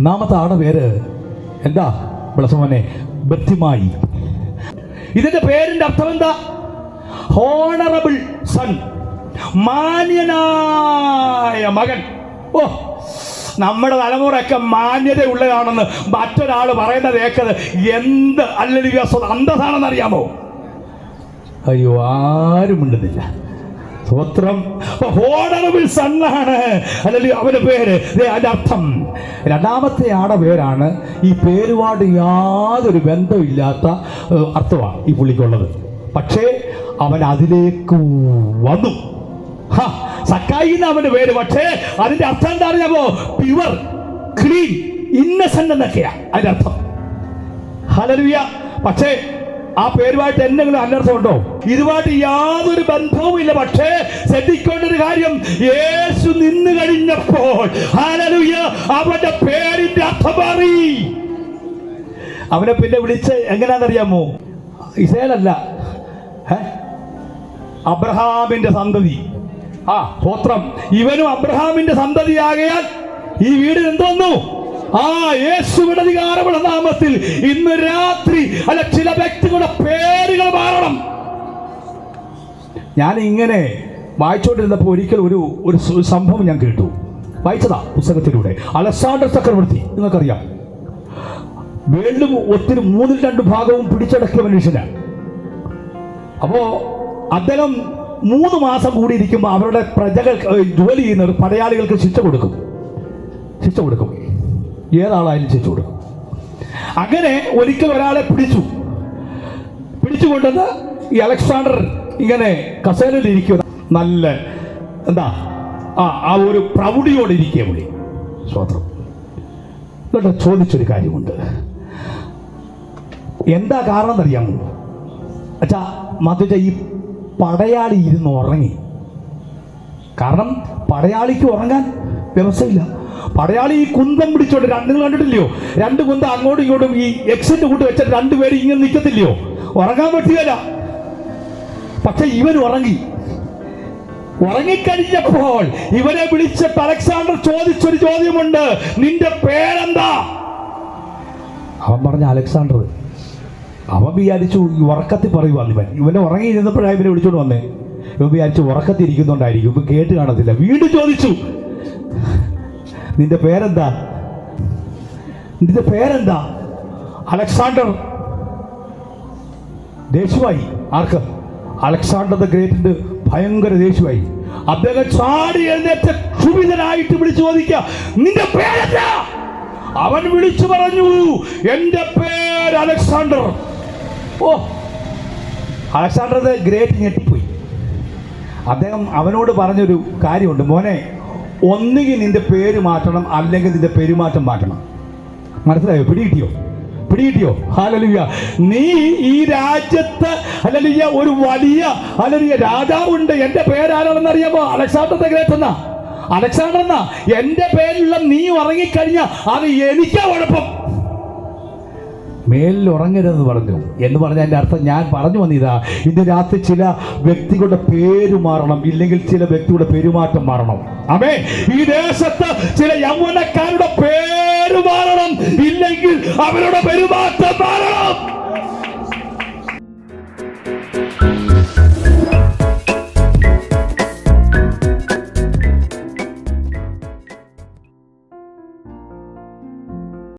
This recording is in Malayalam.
ഒന്നാമത്തെ ആളുടെ പേര് എന്താ വിളസമോനെ? ബർത്തിമായി. ഇതിന്റെ പേരിന്റെ അർത്ഥം എന്താ? ഹോണറബിൾ സൺ, മാന്യനായ മകൻ. ഓ, നമ്മുടെ തലമുറയൊക്കെ മാന്യതയുള്ളതാണെന്ന് മറ്റൊരാൾ പറയുന്നത് കേൾക്കുന്നത് എന്ത് അല്ലെങ്കിൽ അന്തസാണെന്ന് അറിയാമോ? അയ്യോ, ആരും മിണ്ടുന്നില്ല. സ്തോത്രം. ഹോണറബിൾ സണ്ണാണ് അല്ലെങ്കിൽ അവന്റെ പേര്. അതിന്റെ അർത്ഥം. രണ്ടാമത്തെ ആടെ പേരാണ് ഈ പേരുമായിട്ട് യാതൊരു ബന്ധമില്ലാത്ത അർത്ഥമാണ് ഈ പുള്ളിക്കുള്ളത്. പക്ഷേ അവൻ അതിലേക്ക് വന്നു. സക്കായി എന്ന അവന്റെ പേര്. പക്ഷേ അതിന്റെ അർത്ഥം എന്താ അറിയാമോ? പ്യുവർ, ക്ലീൻ, ഇന്നസെന്റ് എന്നൊക്കെയാ അതിന്റെ അർത്ഥം. ഹല്ലേലൂയ. പക്ഷേ ആ പേരുമായിട്ട് എന്തെങ്കിലും അനർത്ഥമുണ്ടോ? ഇതുമായിട്ട് യാതൊരു ബന്ധവുമില്ല. പക്ഷേ ശ്രദ്ധിക്കേണ്ട ഒരു കാര്യം, യേശു നിന്ന് കഴിഞ്ഞപ്പോൾ ഹല്ലേലൂയ അവന്റെ പേരിന്റെ അർത്ഥം മാറി. അവനെ പിന്നെ വിളിച്ച് എങ്ങനെയാണെന്നറിയാമോ? ഇസ്രായേലല്ല, അബ്രഹാമിന്റെ സന്തതി. സ്തോത്രം. ഇവനും അബ്രഹാമിന്റെ സന്തതിയാകയാൽ ഈ വീട് എന്തോന്നു? യേശുവിന്റെ അധികാരമുള്ള നാമത്തിൽ ഇന്ന് രാത്രി അല്ല ചില വ്യക്തികളുടെ പേരുകൾ മാറണം. ഞാൻ ഇങ്ങനെ വായിച്ചുകൊണ്ടിരുന്നപ്പോൾ ഒരിക്കൽ ഒരു സംഭവം ഞാൻ കേട്ടു. വായിച്ചതാ പുസ്തകത്തിലൂടെ. അലക്സാണ്ടർ ചക്രവർത്തി, നിങ്ങൾക്കറിയാം, വേൾഡ് ഒത്തിരി 3/2 ഭാഗവും പിടിച്ചടക്കിയ മനുഷ്യനാണ്. അപ്പോ അദ്ദേഹം 3 മാസം കൂടി ഇരിക്കുമ്പോൾ അവരുടെ പ്രജകൾ ജോലി ചെയ്യുന്നവർ പടയാളികൾക്ക് ശിക്ഷ കൊടുക്കും. ഏതാളായാലും ശിക്ഷ കൊടുക്കും. അങ്ങനെ ഒരിക്കൽ ഒരാളെ പിടിച്ചുകൊണ്ടെന്ന് ഈ അലക്സാണ്ടർ ഇങ്ങനെ കസേരയിൽ ഇരിക്കുന്ന നല്ല എന്താ ആ ഒരു പ്രൗഢിയോടെ ഇരിക്കുക പുള്ളി. സ്വതന്ത്രം. എന്നിട്ട് ചോദിച്ചൊരു കാര്യമുണ്ട്. എന്താ കാരണം എന്നറിയാമോ? ഈ പടയാളി ഇരുന്ന് ഉറങ്ങി. കാരണം പടയാളിക്ക് ഉറങ്ങാൻ വ്യവസ്ഥയില്ല. പടയാളി ഈ കുന്തം പിടിച്ചോണ്ട് നിങ്ങൾ കണ്ടിട്ടില്ലയോ? 2 കുന്തം അങ്ങോട്ടും ഇങ്ങോട്ടും ഈ എക്സിന്റെ കൂട്ട് വെച്ചിട്ട് 2 പേര് ഇങ്ങനെ നിൽക്കത്തില്ലയോ? ഉറങ്ങാൻ പറ്റുകയില്ല. പക്ഷെ ഇവൻ ഉറങ്ങിക്കഴിഞ്ഞപ്പോൾ ഇവനെ വിളിച്ചിട്ട് അലക്സാണ്ടർ ചോദിച്ചൊരു ചോദ്യമുണ്ട്. നിന്റെ പേരെന്താ? അവൻ പറഞ്ഞ അലക്സാണ്ടർ. അവൻ വിചാരിച്ചു ഈ ഉറക്കത്തിൽ പറയുവാന്ന്. ഇവനെ ഉറങ്ങിയിരുന്നപ്പോഴാണ് ഇവനെ വിളിച്ചോണ്ട് വന്നേ. ഇവൻ വിചാരിച്ചു ഉറക്കത്തിൽ ഇരിക്കുന്നുണ്ടായിരിക്കും, ഇവൻ കേട്ട് കാണത്തില്ല. വീണ്ടും ചോദിച്ചു, നിന്റെ പേരെന്താ? അലക്സാണ്ടർ. ദേഷ്യമായി. ആർക്ക്? അലക്സാണ്ടർ ദ ഗ്രേറ്റിന്റെ ഭയങ്കര ദേഷ്യമായി. അദ്ദേഹം ചാടി എഴുന്നേറ്റ് ക്ഷുഭിതനായിട്ട് വിളിച്ചു ചോദിക്കുക, നിന്റെ പേരെന്താ? അവൻ വിളിച്ചു പറഞ്ഞു, എന്റെ പേര് അലക്സാണ്ടർ. അലക്സാണ്ടർ ദ ഗ്രേറ്റ് ഞെട്ടിപ്പോയി. അദ്ദേഹം അവനോട് പറഞ്ഞൊരു കാര്യമുണ്ട്, മോനെ, ഒന്നുകിൽ നിന്റെ പേര് മാറ്റണം, അല്ലെങ്കിൽ നിന്റെ പെരുമാറ്റം മാറ്റണം. മനസ്സിലായോ? പിടികിട്ടിയോ? ഹല്ലേലൂയ. നീ ഈ രാജ്യത്ത് ഹല്ലേലൂയ ഒരു വലിയ ഹല്ലേലൂയ രാജാവുണ്ട്. എന്റെ പേരാരാണെന്ന് അറിയാമോ? അലക്സാണ്ടർ ദ ഗ്രേറ്റ് എന്നാ. അലക്സാണ്ടർ എന്നാ എന്റെ പേരിലുള്ള നീ ഉറങ്ങിക്കഴിഞ്ഞാൽ അത് എനിക്കാ കുഴപ്പം. മേലിൽ ഉറങ്ങരുതെന്ന് പറഞ്ഞു. എന്ന് പറഞ്ഞാൽ എൻ്റെ അർത്ഥം ഞാൻ പറഞ്ഞു വന്നിതാ, ഇന്ന് രാത്രി ചില വ്യക്തികളുടെ പേര് മാറണം, ഇല്ലെങ്കിൽ ചില വ്യക്തികളുടെ പെരുമാറ്റം മാറണം. ആമേൻ. ഈ ദേശത്ത് ചില യൗവനക്കാരുടെ പേര് മാറണം, ഇല്ലെങ്കിൽ അവരുടെ പെരുമാറ്റം മാറണം.